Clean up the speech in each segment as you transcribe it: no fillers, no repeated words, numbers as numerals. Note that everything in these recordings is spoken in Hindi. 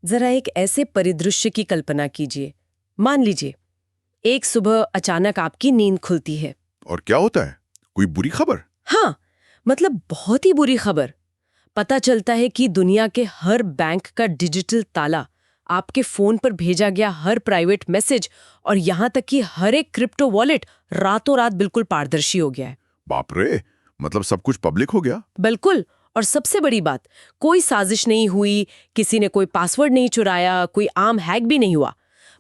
जरा एक ऐसे परिदृश्य की कल्पना कीजिए। मान लीजिए एक सुबह अचानक आपकी नींद खुलती है। और क्या होता है? कोई बुरी खबर? हाँ, मतलब बहुत ही बुरी खबर। पता चलता है कि दुनिया के हर बैंक का डिजिटल ताला, आपके फोन पर भेजा गया हर प्राइवेट मैसेज और यहाँ तक कि हर एक क्रिप्टो वॉलेट रातों रात बिल्कुल पारदर्शी हो गया है। बाप रे, मतलब सब कुछ पब्लिक हो गया? बिल्कुल। और सबसे बड़ी बात, कोई साजिश नहीं हुई, किसी ने कोई पासवर्ड नहीं चुराया, कोई आम हैक भी नहीं हुआ।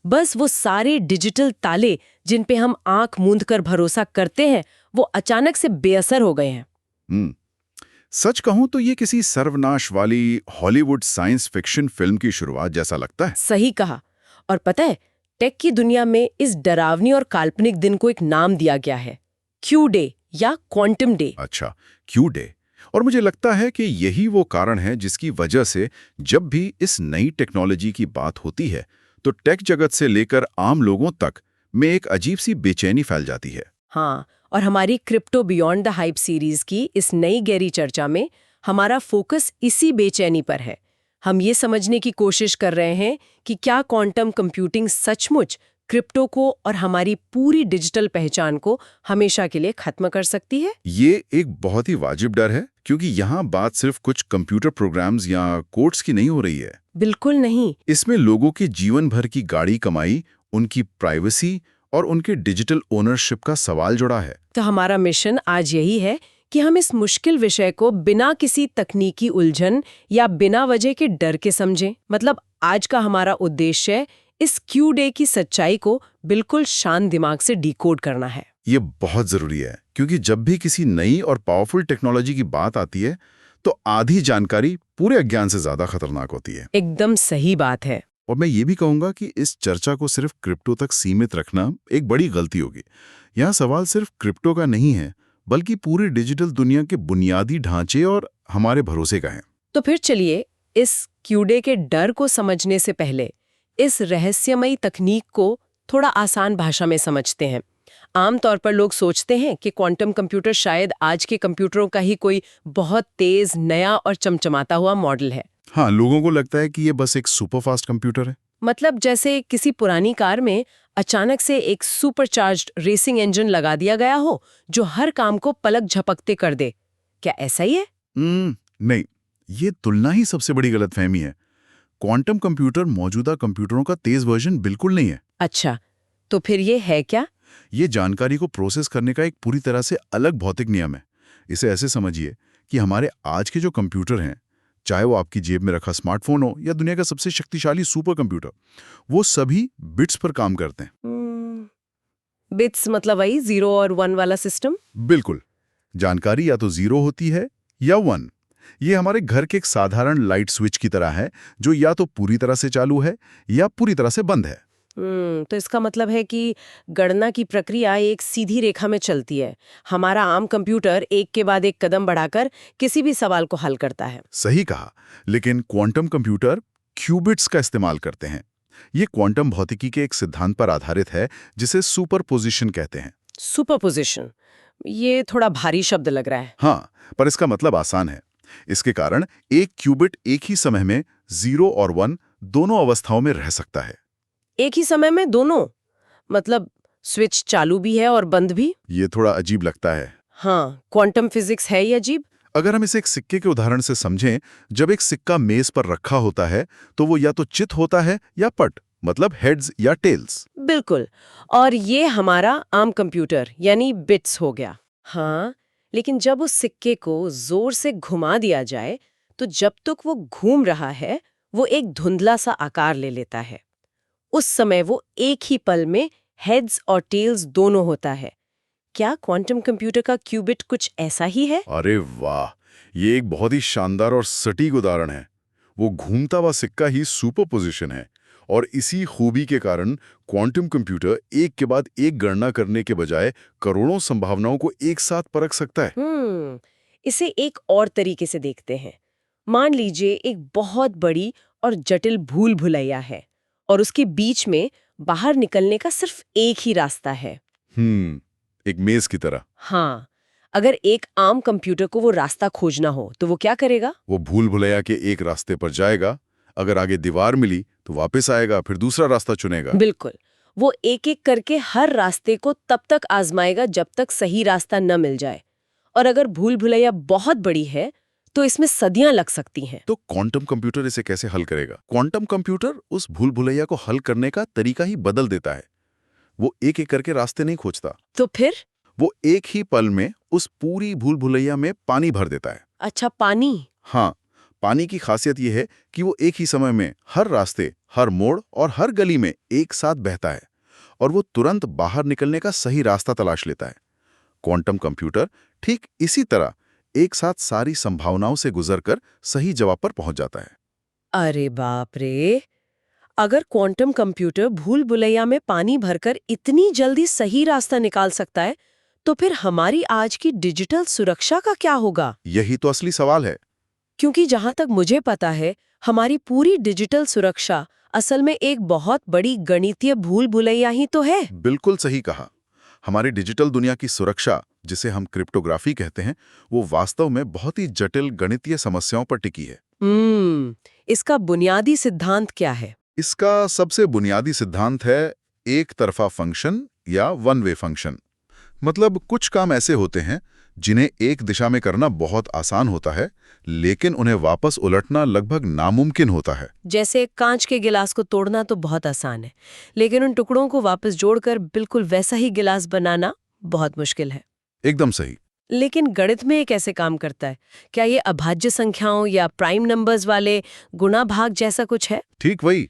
बस वो सारे डिजिटल ताले जिन पे हम आंख मूंद कर भरोसा करते हैं, वो अचानक से बेअसर हो गए हैं। हम्म सच कहूं तो ये किसी सर्वनाश वाली हॉलीवुड साइंस फिक्शन फिल्म की शुरुआत जैसा लगता है। सही कहा। और पता है, टेक की दुनिया में इस डरावनी और काल्पनिक दिन को एक नाम दिया गया है, क्यू डे या क्वांटम डे। अच्छा, क्यू डे। और मुझे लगता है कि यही वो कारण है जिसकी वजह से जब भी इस नई टेक्नोलॉजी की बात होती है तो टेक जगत से लेकर आम लोगों तक में एक अजीब सी बेचैनी फैल जाती है। हाँ, और हमारी crypto beyond the hype series की इस नई गहरी चर्चा में हमारा फोकस इसी बेचैनी पर है। हम ये समझने की कोशिश कर रहे हैं कि क्या क्वांटम कंप्यूटिंग सचमुच क्रिप्टो को और हमारी पूरी डिजिटल पहचान को हमेशा के लिए खत्म कर सकती है। ये एक बहुत ही वाजिब डर है, क्योंकि यहाँ बात सिर्फ कुछ कंप्यूटर प्रोग्राम्स या कोड्स की नहीं हो रही है। बिल्कुल नहीं। इसमें लोगों के जीवन भर की गाढ़ी कमाई, उनकी प्राइवेसी और उनके डिजिटल ओनरशिप का सवाल जुड़ा है। तो हमारा मिशन आज यही है कि हम इस मुश्किल विषय को बिना किसी तकनीकी उलझन या बिना वजह के डर के समझें। मतलब आज का हमारा उद्देश्य इस क्यू डे की सच्चाई को बिल्कुल शांत दिमाग से डिकोड करना है। ये बहुत जरूरी है, क्योंकि जब भी किसी नई और पावरफुल टेक्नोलॉजी की बात आती है तो आधी जानकारी पूरे अज्ञान से ज्यादा खतरनाक होती है। एकदम सही बात है। और मैं ये भी कहूंगा कि इस चर्चा को सिर्फ क्रिप्टो तक सीमित रखना एक बड़ी गलती होगी। यहाँ सवाल सिर्फ क्रिप्टो का नहीं है, बल्कि पूरी डिजिटल दुनिया के बुनियादी ढांचे और हमारे भरोसे का है। तो फिर चलिए इस क्यू डे के डर को समझने से पहले इस रहस्यमयी तकनीक को थोड़ा आसान भाषा में समझते हैं। आमतौर पर लोग सोचते हैं कि क्वांटम कंप्यूटर शायद आज के कंप्यूटरों का ही कोई बहुत तेज, नया और चमचमाता हुआ मॉडल है। हाँ, लोगों को लगता है कि ये बस एक सुपरफास्ट कंप्यूटर है। मतलब जैसे किसी पुरानी कार में अचानक से एक सुपरचार्ज्ड रेसिंग इंजन लगा दिया गया हो जो हर काम को पलक झपकते कर दे। क्या ऐसा ही है? नहीं, ये तुलना ही सबसे बड़ी गलतफहमी है। क्वांटम कंप्यूटर मौजूदा कंप्यूटरों का तेज वर्जन बिल्कुल नहीं है। अच्छा, तो फिर ये है क्या? ये जानकारी को प्रोसेस करने का एक पूरी तरह से अलग भौतिक नियम है। इसे ऐसे समझिए कि हमारे आज के जो कंप्यूटर हैं, चाहे वो आपकी जेब में रखा स्मार्टफोन हो या दुनिया का सबसे शक्तिशाली सुपर कंप्यूटर, वो सभी बिट्स पर काम करते हैं। बिट्स मतलब वही 0 और 1 वाला सिस्टम? बिल्कुल। जानकारी या तो 0 होती है या 1। ये हमारे घर के एक साधारण लाइट स्विच की तरह है, जो या तो पूरी तरह से चालू है या पूरी तरह से बंद है। तो इसका मतलब है कि गणना की प्रक्रिया एक सीधी रेखा में चलती है। हमारा आम कंप्यूटर एक के बाद एक कदम बढ़ाकर किसी भी सवाल को हल करता है। सही कहा। लेकिन क्वांटम कंप्यूटर क्यूबिट्स का इस्तेमाल करते हैं। ये क्वांटम भौतिकी के एक सिद्धांत पर आधारित है, जिसे सुपरपोजिशन कहते हैं। सुपरपोजिशन, ये थोड़ा भारी शब्द लग रहा है। हाँ, पर इसका मतलब आसान है। इसके कारण एक क्यूबिट एक ही समय में 0 और 1 दोनों अवस्थाओं में रह सकता है। एक ही समय में दोनों? मतलब स्विच चालू भी है और बंद भी? ये थोड़ा अजीब लगता है। हाँ, क्वांटम फिजिक्स है ये अजीब। अगर हम इसे एक सिक्के के उदाहरण से समझें, जब एक सिक्का मेज पर रखा होता है तो वो या तो चित होता है या पट, मतलब हेड्स या टेल्स। बिल्कुल। और ये हमारा आम कंप्यूटर यानी बिट्स हो गया। हाँ, लेकिन जब उस सिक्के को जोर से घुमा दिया जाए तो जब तक वो घूम रहा है वो एक धुंधला सा आकार ले लेता है। उस समय वो एक ही पल में हेड्स और टेल्स दोनों होता है। क्या क्वांटम कंप्यूटर का क्यूबिट कुछ ऐसा ही है? अरे वाह, ये एक बहुत ही शानदार और सटीक उदाहरण है। वो घूमता हुआ सिक्का ही सुपरपोजिशन है, और इसी खूबी के कारण क्वांटम कंप्यूटर एक के बाद एक गणना करने के बजाय करोड़ों संभावनाओं को एक साथ परख सकता है। इसे एक और तरीके से देखते हैं। मान लीजिए एक बहुत बड़ी और जटिल भूल भुलैया है और उसके बीच में बाहर निकलने का सिर्फ एक ही रास्ता है। एक मेज की तरह। हाँ, अगर एक आम कंप्यूटर को वो रास्ता खोजना हो तो वो क्या करेगा? वो भूल भुलैया के एक रास्ते पर जाएगा, अगर आगे दीवार मिली तो वापस आएगा, फिर दूसरा रास्ता चुनेगा। बिल्कुल। वो एक-एक करके हर रास्ते को तब तक आजमाएगा जब तक सही रास्ता न मिल जाए। और अगर भूल-भुलैया बहुत बड़ी है, तो इसमें सदियां लग सकती हैं। तो क्वांटम कंप्यूटर इसे कैसे हल करेगा? क्वांटम कंप्यूटर उस भूल भुलैया को हल करने का तरीका ही बदल देता है। वो एक एक करके रास्ते नहीं खोजता, तो फिर? वो एक ही पल में उस पूरी भूल भुलैया में पानी भर देता है। अच्छा, पानी? हाँ, पानी की खासियत यह है कि वो एक ही समय में हर रास्ते, हर मोड़ और हर गली में एक साथ बहता है और वो तुरंत बाहर निकलने का सही रास्ता तलाश लेता है। क्वांटम कंप्यूटर ठीक इसी तरह एक साथ सारी संभावनाओं से गुजरकर सही जवाब पर पहुंच जाता है। अरे बाप रे! अगर क्वांटम कंप्यूटर भूल-भुलैया में पानी भरकर इतनी जल्दी सही रास्ता निकाल सकता है, तो फिर हमारी आज की डिजिटल सुरक्षा का क्या होगा? यही तो असली सवाल है। क्योंकि जहां तक मुझे पता है, हमारी पूरी डिजिटल सुरक्षा असल में एक बहुत बड़ी गणितीय भूल-भुलैया ही तो है। बिल्कुल सही कहा। हमारी डिजिटल दुनिया की सुरक्षा, जिसे हम क्रिप्टोग्राफी कहते हैं, वो वास्तव में बहुत ही जटिल गणितीय समस्याओं पर टिकी है। इसका बुनियादी सिद्धांत क्या है? इसका सबसे बुनियादी सिद्धांत है एक तरफा फंक्शन या वन वे फंक्शन। मतलब कुछ काम ऐसे होते हैं जिन्हें एक दिशा में करना बहुत आसान होता है, लेकिन उन्हें वापस उलटना लगभग नामुमकिन होता है। जैसे कांच के गिलास को तोड़ना तो बहुत आसान है, लेकिन उन टुकड़ों को वापस जोड़कर बिल्कुल वैसा ही गिलास बनाना बहुत मुश्किल है। एकदम सही। लेकिन गणित में ये कैसे काम करता है? क्या ये अभाज्य संख्याओं या प्राइम नंबर्स वाले गुणा भाग जैसा कुछ है? ठीक वही।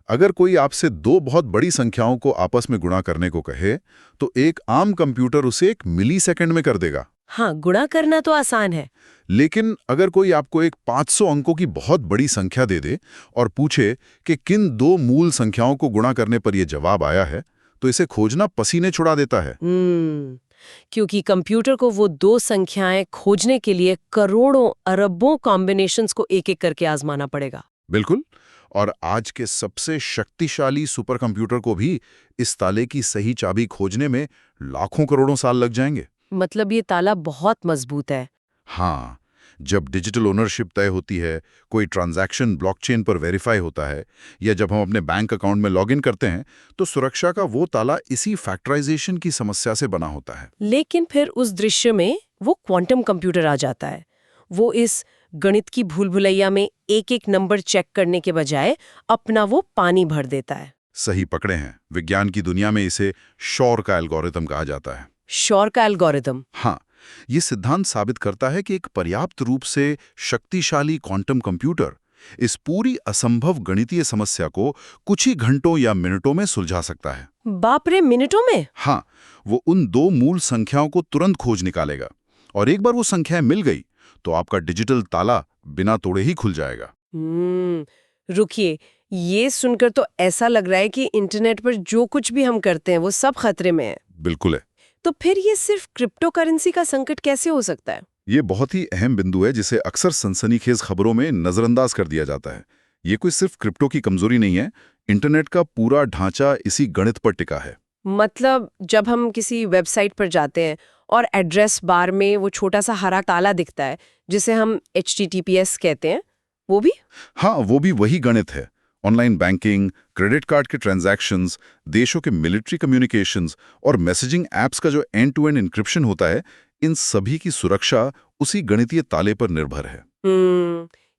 अगर कोई आपसे दो बहुत बड़ी संख्याओं को आपस में गुणा करने को कहे, तो एक आम कंप्यूटर उसे 1 मिलीसेकंड में कर देगा। हाँ, गुणा करना तो आसान है। लेकिन अगर कोई आपको एक 500 अंकों की बहुत बड़ी संख्या दे दे और पूछे कि किन दो मूल संख्याओं को गुणा करने पर यह जवाब आया है, तो इसे खोजना पसीने छुड़ा देता है। क्योंकि कंप्यूटर को वो दो संख्याएं खोजने के लिए करोड़ों अरबों कॉम्बिनेशंस को एक-एक करके आजमाना पड़ेगा। बिल्कुल। और आज के सबसे शक्तिशाली सुपर कंप्यूटर को भी इस ताले की सही चाबी खोजने में लाखों करोड़ों साल लग जाएंगे। मतलब ये ताला बहुत मजबूत है। हाँ, जब डिजिटल ओनरशिप तय होती है, कोई ट्रांजैक्शन ब्लॉकचेन पर वेरीफाई होता है, या जब हम अपने बैंक अकाउंट में लॉगिन करते हैं, तो सुरक्षा का वो ताला इसी फैक्टराइजेशन की समस्या से बना होता है। लेकिन फिर उस दृश्य में वो क्वांटम कंप्यूटर आ जाता है। वो इस गणित की भूल-भुलैया में एक-एक नंबर चेक करने के बजाय अपना वो पानी भर देता है। सही पकड़े हैं। विज्ञान की दुनिया में इसे शोर का एल्गोरिथम कहा जाता है। शोर का एल्गोरिथम? हाँ, ये सिद्धांत साबित करता है कि एक पर्याप्त रूप से शक्तिशाली क्वांटम कंप्यूटर इस पूरी असंभव गणितीय समस्या को कुछ ही घंटों या मिनटों में सुलझा सकता है। बाप रे, मिनटों में? हाँ, वो उन दो मूल संख्याओं को तुरंत खोज निकालेगा और एक बार वो संख्याएं मिल गई तो आपका डिजिटल ताला बिना तोड़े ही खुल जाएगा। रुकिए, ये सुनकर तो ऐसा लग रहा है कि इंटरनेट पर जो कुछ भी हम करते हैं वो सब खतरे में है। बिल्कुल है। तो फिर ये सिर्फ क्रिप्टो करेंसी का संकट कैसे हो सकता है? ये बहुत ही अहम बिंदु है जिसे अक्सर सनसनीखेज खबरों में नजरअंदाज कर दिया जाता है। ये कोई सिर्फ क्रिप्टो की कमजोरी नहीं है, इंटरनेट का पूरा ढांचा इसी गणित पर टिका है। मतलब जब हम किसी वेबसाइट पर जाते हैं और एड्रेस बार में वो छोटा सा हरा ताला दिखता है जिसे हम HTTPS कहते हैं, वो भी? हाँ, वो भी वही गणित है। ऑनलाइन बैंकिंग, क्रेडिट कार्ड के ट्रांजैक्शंस, देशों के मिलिट्री कम्युनिकेशंस और मैसेजिंग ऐप्स का जो एंड टू एंड इंक्रिप्शन होता है, इन सभी की सुरक्षा उसी गणितीय ताले पर निर्भर है।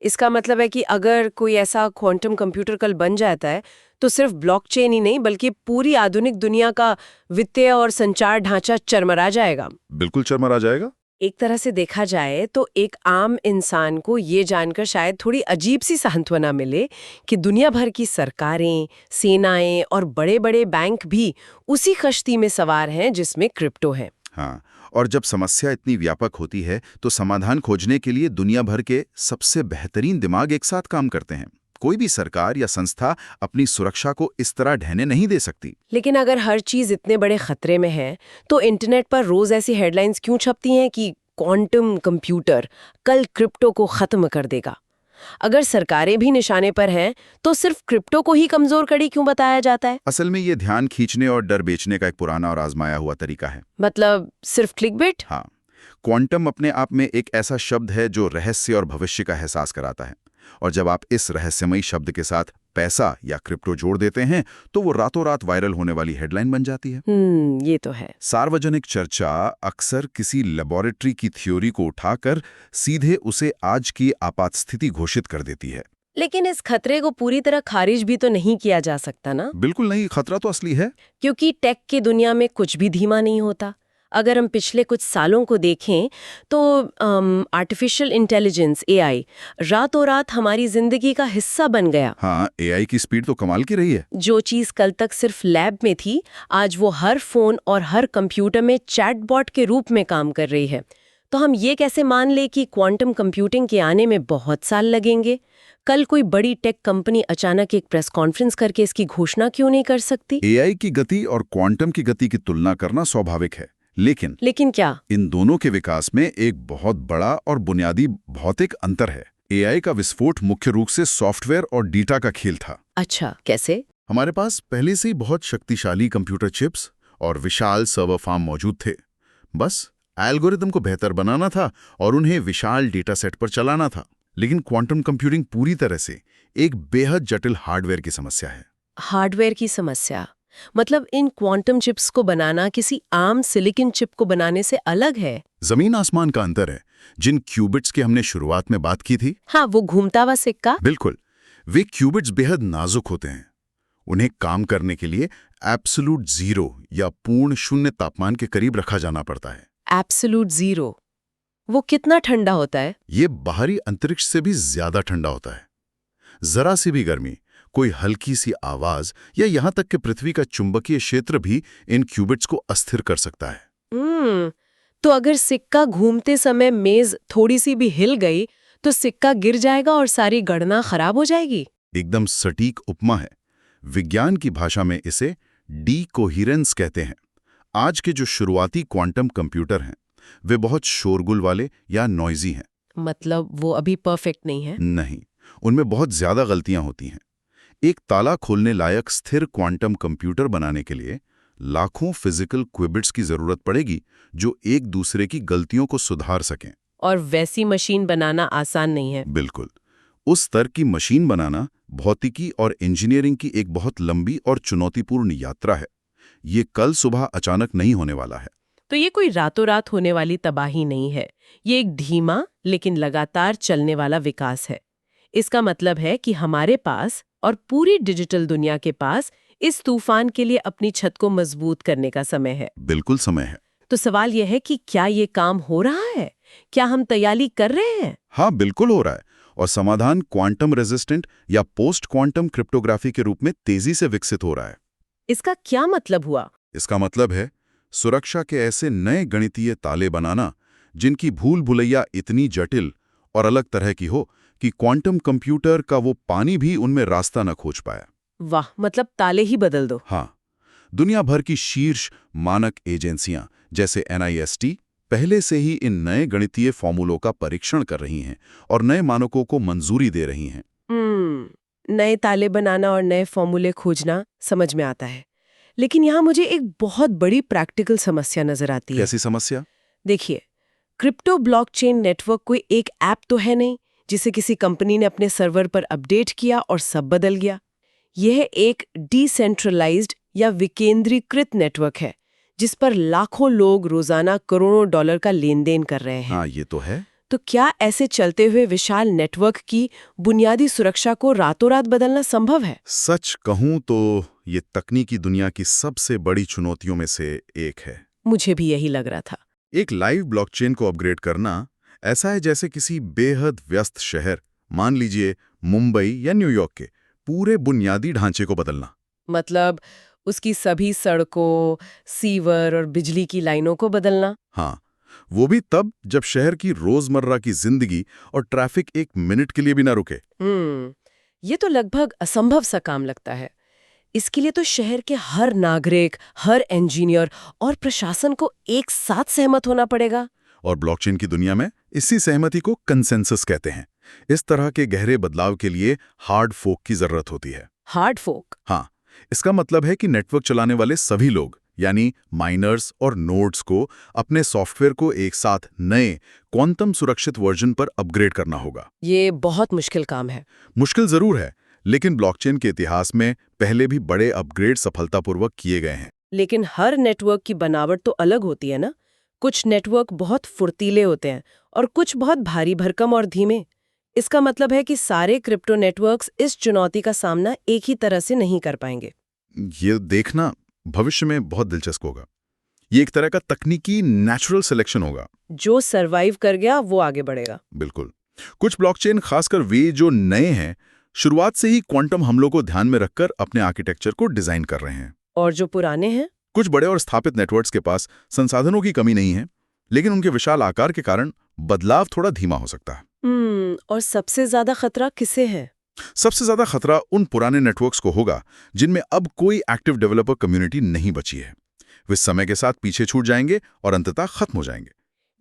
इसका मतलब है कि अगर कोई ऐसा क्वांटम कंप्यूटर कल बन जाता है, तो सिर्फ ब्लॉकचेन ही नहीं बल्कि पूरी आधुनिक दुनिया का वित्तीय और संचार ढांचा चरमरा जाएगा। बिल्कुल चरमरा जाएगा। एक तरह से देखा जाए तो एक आम इंसान को ये जानकर शायद थोड़ी अजीब सी सांत्वना मिले कि दुनिया भर की सरकारें, सेनाएं और बड़े-बड़े बैंक भी उसी कश्ती में सवार हैं जिसमें क्रिप्टो है। हाँ, और जब समस्या इतनी व्यापक होती है तो समाधान खोजने के लिए दुनिया भर के सबसे बेहतरीन दिमाग एक साथ काम करते हैं। कोई भी सरकार या संस्था अपनी सुरक्षा को इस तरह ढहने नहीं दे सकती। लेकिन अगर हर चीज इतने बड़े खतरे में है, तो इंटरनेट पर रोज ऐसी हेडलाइंस क्यों छपती हैं कि क्वांटम कंप्यूटर कल क्रिप्टो को खत्म कर देगा? अगर सरकारें भी निशाने पर हैं, तो सिर्फ क्रिप्टो को ही कमजोर कड़ी क्यों बताया जाता है? असल में ये ध्यान खींचने और डर बेचने का एक पुराना और आजमाया हुआ तरीका है। मतलब सिर्फ क्लिकबेट? हाँ, क्वांटम अपने आप में एक ऐसा शब्द है जो रहस्य और भविष्य का एहसास कराता है, और जब आप इस रहस्यमयी शब्द के साथ पैसा या क्रिप्टो जोड़ देते हैं तो वो रातों रात वायरल होने वाली हेडलाइन बन जाती है। ये तो है। सार्वजनिक चर्चा अक्सर किसी लेबोरेटरी की थ्योरी को उठाकर सीधे उसे आज की आपात स्थिति घोषित कर देती है। लेकिन इस खतरे को पूरी तरह खारिज भी तो नहीं किया जा सकता ना, बिल्कुल नहीं, खतरा तो असली है। क्योंकि टेक की दुनिया में कुछ भी धीमा नहीं होता। अगर हम पिछले कुछ सालों को देखें तो आर्टिफिशियल इंटेलिजेंस एआई रातों रात हमारी जिंदगी का हिस्सा बन गया। हाँ, एआई की स्पीड तो कमाल की रही है। जो चीज कल तक सिर्फ लैब में थी, आज वो हर फोन और हर कंप्यूटर में चैटबॉट के रूप में काम कर रही है। तो हम ये कैसे मान ले कि क्वांटम कंप्यूटिंग के आने में बहुत साल लगेंगे? कल कोई बड़ी टेक कंपनी अचानक एक प्रेस कॉन्फ्रेंस करके इसकी घोषणा क्यों नहीं कर सकती? एआई की गति और क्वांटम की गति की तुलना करना स्वाभाविक है, लेकिन क्या? इन दोनों के विकास में एक बहुत बड़ा और बुनियादी भौतिक अंतर है। एआई का विस्फोट मुख्य रूप से सॉफ्टवेयर और डेटा का खेल था। अच्छा, कैसे? हमारे पास पहले से ही बहुत शक्तिशाली कंप्यूटर चिप्स और विशाल सर्वर फार्म मौजूद थे। बस एल्गोरिदम को बेहतर बनाना था और उन्हें विशाल डेटा सेट पर चलाना था। लेकिन क्वांटम कंप्यूटिंग पूरी तरह से एक बेहद जटिल हार्डवेयर की समस्या है। हार्डवेयर की समस्या मतलब इन क्वांटम चिप्स को बनाना किसी आम सिलिकॉन चिप को बनाने से अलग है। जमीन आसमान का अंतर है। जिन क्यूबिट्स की हमने शुरुआत में बात की थी, हाँ, वो घूमता हुआ सिक्का। बिल्कुल, वे क्यूबिट्स बेहद नाजुक होते हैं। उन्हें काम करने के लिए एब्सोल्यूट जीरो या पूर्ण शून्य तापमान के करीब रखा जाना पड़ता है। एब्सोल्यूट जीरो, वो कितना ठंडा होता है? ये बाहरी अंतरिक्ष से भी ज्यादा ठंडा होता है। जरा सी भी गर्मी, कोई हल्की सी आवाज या यहां तक कि पृथ्वी का चुंबकीय क्षेत्र भी इन क्यूबिट्स को अस्थिर कर सकता है। तो अगर सिक्का घूमते समय मेज थोड़ी सी भी हिल गई तो सिक्का गिर जाएगा और सारी गणना खराब हो जाएगी। एकदम सटीक उपमा है। विज्ञान की भाषा में इसे डीकोहिरेंस कहते हैं। आज के जो शुरुआती क्वांटम कंप्यूटर हैं वे बहुत शोरगुल वाले या नॉइजी हैं। मतलब वो अभी परफेक्ट नहीं है? नहीं, उनमें बहुत ज्यादा गलतियां होती हैं। एक ताला खोलने लायक स्थिर क्वांटम कंप्यूटर बनाने के लिए लाखों फिजिकल क्विबिट्स की जरूरत पड़ेगी जो एक दूसरे की गलतियों को सुधार सकें। और वैसी मशीन बनाना आसान नहीं है। बिल्कुल, उस स्तर की मशीन बनाना भौतिकी और इंजीनियरिंग की एक बहुत लंबी और चुनौतीपूर्ण यात्रा है। ये कल सुबह अचानक नहीं होने वाला है। तो ये कोई रातों रात होने वाली तबाही नहीं है, ये एक धीमा लेकिन लगातार चलने वाला विकास है। इसका मतलब है कि हमारे पास और पूरी डिजिटल दुनिया के पास इस तूफान के लिए अपनी छत को मजबूत करने का समय है। बिल्कुल समय है। तो सवाल यह है कि क्या ये काम हो रहा है? क्या हम तैयारी कर रहे हैं? हाँ, बिल्कुल हो रहा है। और समाधान क्वांटम रेजिस्टेंट या पोस्ट क्वांटम क्रिप्टोग्राफी के रूप में तेजी से विकसित हो रहा है। इसका क्या मतलब हुआ? इसका मतलब है सुरक्षा के ऐसे नए गणितीय ताले बनाना जिनकी भूल भुलैया इतनी जटिल और अलग तरह की हो कि क्वांटम कंप्यूटर का वो पानी भी उनमें रास्ता न खोज पाया। वाह, मतलब ताले ही बदल दो। हाँ, दुनिया भर की शीर्ष मानक एजेंसियां जैसे NIST पहले से ही इन नए गणितीय फॉर्मूलों का परीक्षण कर रही हैं और नए मानकों को मंजूरी दे रही हैं। नए ताले बनाना और नए फॉर्मूले खोजना समझ में आता है, लेकिन यहाँ मुझे एक बहुत बड़ी प्रैक्टिकल समस्या नजर आती है। कैसी समस्या? देखिए, क्रिप्टो ब्लॉकचेन नेटवर्क कोई एक ऐप तो है नहीं जिसे किसी कंपनी ने अपने सर्वर पर अपडेट किया और सब बदल गया। यह एक डिसेंट्रलाइज्ड या विकेंद्रीकृत नेटवर्क है जिस पर लाखों लोग रोजाना करोड़ों डॉलर का लेन देन कर रहे हैं। हाँ, ये तो है। तो क्या ऐसे चलते हुए विशाल नेटवर्क की बुनियादी सुरक्षा को रातों रात बदलना संभव है? सच कहूं तो ये तकनीकी दुनिया की सबसे बड़ी चुनौतियों में से एक है। मुझे भी यही लग रहा था। एक लाइव ब्लॉकचेन को अपग्रेड करना ऐसा है जैसे किसी बेहद व्यस्त शहर, मान लीजिए मुंबई या न्यूयॉर्क के पूरे बुनियादी ढांचे को बदलना। मतलब उसकी सभी सड़कों, सीवर और बिजली की लाइनों को बदलना? हाँ, वो भी तब जब शहर की रोजमर्रा की जिंदगी और ट्रैफिक एक मिनट के लिए भी ना रुके। ये तो लगभग असंभव सा काम लगता है। इसके लिए तो शहर के हर नागरिक, हर इंजीनियर और प्रशासन को एक साथ सहमत होना पड़ेगा। और ब्लॉकचेन की दुनिया में इसी सहमति को कंसेंसस कहते हैं। इस तरह के गहरे बदलाव के लिए हार्ड फोक की जरूरत होती है। हार्ड फोक? हाँ, इसका मतलब है कि नेटवर्क चलाने वाले सभी लोग यानी माइनर्स और नोड्स को अपने सॉफ्टवेयर को एक साथ नए क्वांटम सुरक्षित वर्जन पर अपग्रेड करना होगा। ये बहुत मुश्किल काम है। मुश्किल जरूर है, लेकिन ब्लॉकचेन के इतिहास में पहले भी बड़े अपग्रेड सफलतापूर्वक किए गए हैं। लेकिन हर नेटवर्क की बनावट तो अलग होती है ना। कुछ नेटवर्क बहुत फुर्तीले होते हैं और कुछ बहुत भारी भरकम और धीमे। इसका मतलब है कि सारे क्रिप्टो नेटवर्क्स इस चुनौती का सामना एक ही तरह से नहीं कर पाएंगे। ये देखना भविष्य में बहुत दिलचस्प होगा। ये एक तरह का तकनीकी नेचुरल सिलेक्शन होगा। जो सरवाइव कर गया वो आगे बढ़ेगा। बिल्कुल। कुछ ब्लॉकचेन, खासकर वे जो नए हैं, शुरुआत से ही क्वांटम हमलों को ध्यान में रखकर अपने आर्किटेक्चर को डिजाइन कर रहे हैं। और जो पुराने हैं, कुछ बड़े और स्थापित नेटवर्क्स के पास संसाधनों की कमी नहीं है, लेकिन उनके विशाल आकार के कारण बदलाव थोड़ा धीमा हो सकता है। और सबसे ज्यादा खतरा किसे है? सबसे ज्यादा खतरा उन पुराने नेटवर्क्स को होगा जिनमें अब कोई एक्टिव डेवलपर कम्युनिटी नहीं बची है। वे समय के साथ पीछे छूट जाएंगे और अंततः खत्म हो जाएंगे।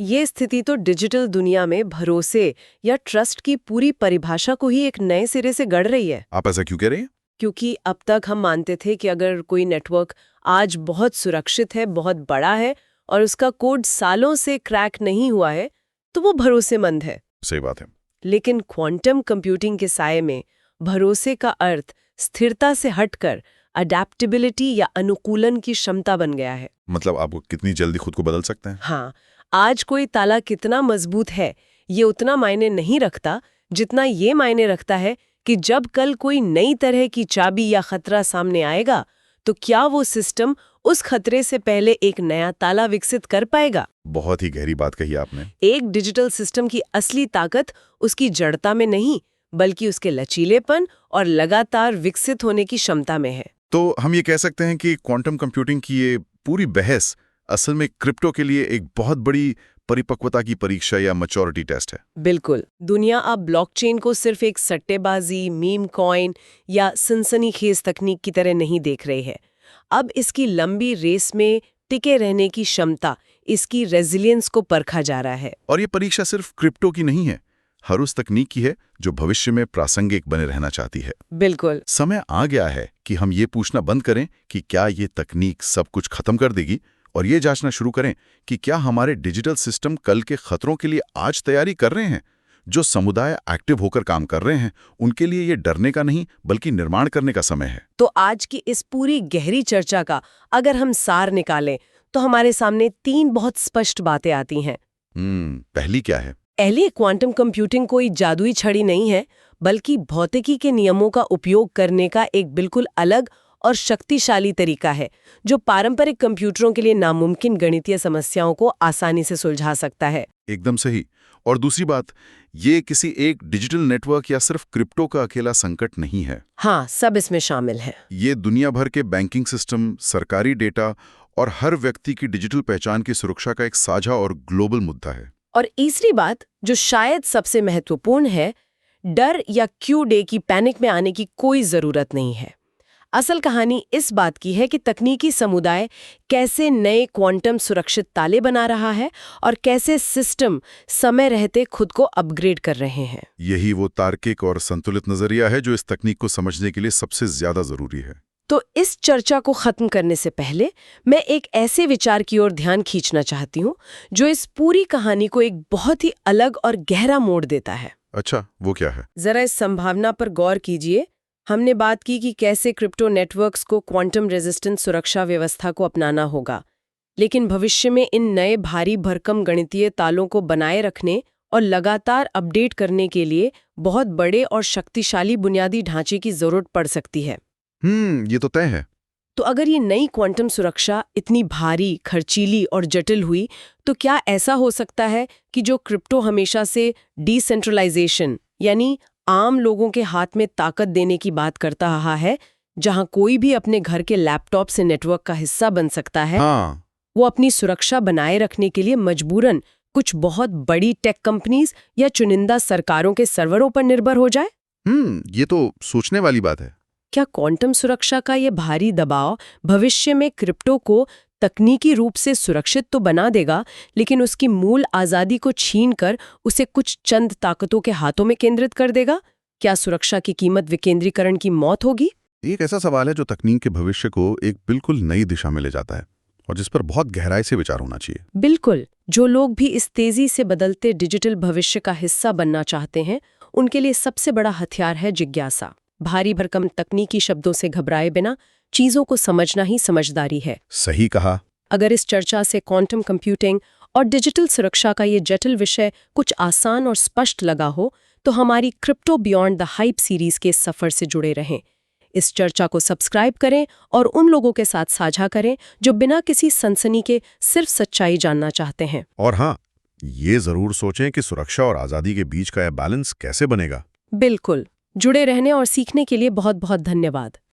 ये स्थिति तो डिजिटल दुनिया में भरोसे या ट्रस्ट की पूरी परिभाषा को ही एक नए सिरे से गढ़ रही है। आप ऐसा क्यों कह रहे हैं? क्योंकि अब तक हम मानते थे कि अगर कोई नेटवर्क आज बहुत सुरक्षित है, बहुत बड़ा है और उसका कोड सालों से क्रैक नहीं हुआ है, तो वो भरोसेमंद है। सही बात है। लेकिन क्वांटम कंप्यूटिंग के साये में भरोसे का अर्थ स्थिरता से हटकर अडैप्टेबिलिटी या अनुकूलन की क्षमता बन गया है। मतलब आप कितनी जल्दी खुद को बदल सकते हैं? हाँ, आज कोई ताला कितना मजबूत है ये उतना मायने नहीं रखता जितना ये मायने रखता है कि जब कल कोई नई तरह की चाबी या खतरा सामने आएगा तो क्या वो सिस्टम उस खतरे से पहले एक नया ताला विकसित कर पाएगा। बहुत ही गहरी बात कही आपने। एक डिजिटल सिस्टम की असली ताकत उसकी जड़ता में नहीं, बल्कि उसके लचीलेपन और लगातार विकसित होने की क्षमता में है। तो हम ये कह सकते हैं कि क्वांटम कंप्यूटिंग की ये पूरी बहस असल में क्रिप्टो के लिए एक बहुत बड़ी परिपक्वता की परीक्षा या मैच्योरिटी टेस्ट है। बिल्कुल। दुनिया अब ब्लॉकचेन को सिर्फ एक सट्टेबाजी, मीम कॉइन या सनसनीखेज तकनीक की तरह नहीं देख रही है। अब इसकी लंबी रेस में टिके रहने की क्षमता, इसकी रेजिलियंस को परखा जा रहा है। और ये परीक्षा सिर्फ क्रिप्टो की नहीं है, हर उस तकनीक की है जो भविष्य में प्रासंगिक बने रहना चाहती है। बिल्कुल। समय आ गया है कि हम ये पूछना बंद करें कि क्या ये तकनीक सब कुछ खत्म कर देगी, और ये जांचना शुरू करें कि क्या हमारे डिजिटल सिस्टम कल के खतरों के लिए आज तैयारी कर रहे हैं। जो समुदाय एक्टिव होकर काम कर रहे हैं, उनके लिए ये डरने का नहीं बल्कि निर्माण करने का समय है। तो आज की इस पूरी गहरी चर्चा का अगर हम सार निकालें तो हमारे सामने 3 बहुत स्पष्ट बातें आती हैं। पहली क्या है? पहली, क्वांटम कंप्यूटिंग कोई जादुई छड़ी नहीं है, बल्कि भौतिकी के नियमों का उपयोग करने का एक बिल्कुल अलग और शक्तिशाली तरीका है, जो पारंपरिक कंप्यूटरों के लिए नामुमकिन गणितीय समस्याओं को आसानी से सुलझा सकता है। एकदम सही। और दूसरी बात, ये किसी एक डिजिटल नेटवर्क या सिर्फ क्रिप्टो का अकेला संकट नहीं है। हाँ, सब इसमें शामिल है। ये दुनिया भर के बैंकिंग सिस्टम, सरकारी डेटा और हर व्यक्ति की डिजिटल पहचान की सुरक्षा का एक साझा और ग्लोबल मुद्दा है। और तीसरी बात, जो शायद सबसे महत्वपूर्ण है, डर या क्यू डे की पैनिक में आने की कोई जरूरत नहीं है। असल कहानी इस बात की है कि तकनीकी समुदाय कैसे नए क्वांटम सुरक्षित ताले बना रहा है और कैसे सिस्टम समय रहते खुद को अपग्रेड कर रहे हैं। यही वो तार्किक और संतुलित नजरिया है जो इस तकनीक को समझने के लिए सबसे ज्यादा जरूरी है। तो इस चर्चा को खत्म करने से पहले मैं एक ऐसे विचार की ओर ध्यान खींचना चाहती हूँ जो इस पूरी कहानी को एक बहुत ही अलग और गहरा मोड़ देता है। अच्छा, वो क्या है? जरा इस संभावना पर गौर कीजिए। हमने बात की कि कैसे क्रिप्टो नेटवर्क्स को क्वांटम रेजिस्टेंट सुरक्षा व्यवस्था को अपनाना होगा, लेकिन भविष्य में इन नए भारी भरकम गणितीय तालों को बनाए रखने और लगातार अपडेट करने के लिए बहुत बड़े और शक्तिशाली बुनियादी ढांचे की जरूरत पड़ सकती है। ये तो तय है। तो अगर ये नई क्वांटम सुरक्षा इतनी भारी, खर्चीली और जटिल हुई, तो क्या ऐसा हो सकता है कि जो क्रिप्टो हमेशा से डिसेंट्रलाइजेशन यानी आम लोगों के हाथ में ताकत देने की बात करता रहा है, जहां कोई भी अपने घर के लैपटॉप से नेटवर्क का हिस्सा बन सकता है, वो अपनी सुरक्षा बनाए रखने के लिए मजबूरन कुछ बहुत बड़ी टेक कंपनीज या चुनिंदा सरकारों के सर्वरों पर निर्भर हो जाए? ये तो सोचने वाली बात है। क्या क्वांटम सुरक्षा का ये भारी दबाव भविष्य में क्रिप्टो को तकनीकी रूप से सुरक्षित तो बना देगा, लेकिन उसकी मूल आज़ादी को छीनकर उसे कुछ चंद ताकतों के हाथों में केंद्रित कर देगा? क्या सुरक्षा की कीमत विकेंद्रीकरण की मौत होगी? एक ऐसा सवाल है जो तकनीक के भविष्य को एक बिल्कुल नई दिशा में ले जाता है। और जिस पर बहुत गहराई से विचार होना चाहिए। बिल्कुल, जो लोग भी इस तेजी से बदलते डिजिटल भविष्य का हिस्सा बनना चाहते हैं, उनके लिए सबसे बड़ा हथियार है जिज्ञासा। भारी भरकम तकनीकी शब्दों से घबराए बिना चीजों को समझना ही समझदारी है। सही कहा। अगर इस चर्चा से क्वांटम कंप्यूटिंग और डिजिटल सुरक्षा का ये जटिल विषय कुछ आसान और स्पष्ट लगा हो, तो हमारी crypto beyond the hype series के इस सफर से जुड़े रहें। इस चर्चा को सब्सक्राइब करें और उन लोगों के साथ साझा करें जो बिना किसी सनसनी के सिर्फ सच्चाई जानना चाहते हैं। और हाँ, ये जरूर सोचें कि सुरक्षा और आज़ादी के बीच का यह बैलेंस कैसे बनेगा। बिल्कुल, जुड़े रहने और सीखने के लिए बहुत बहुत धन्यवाद।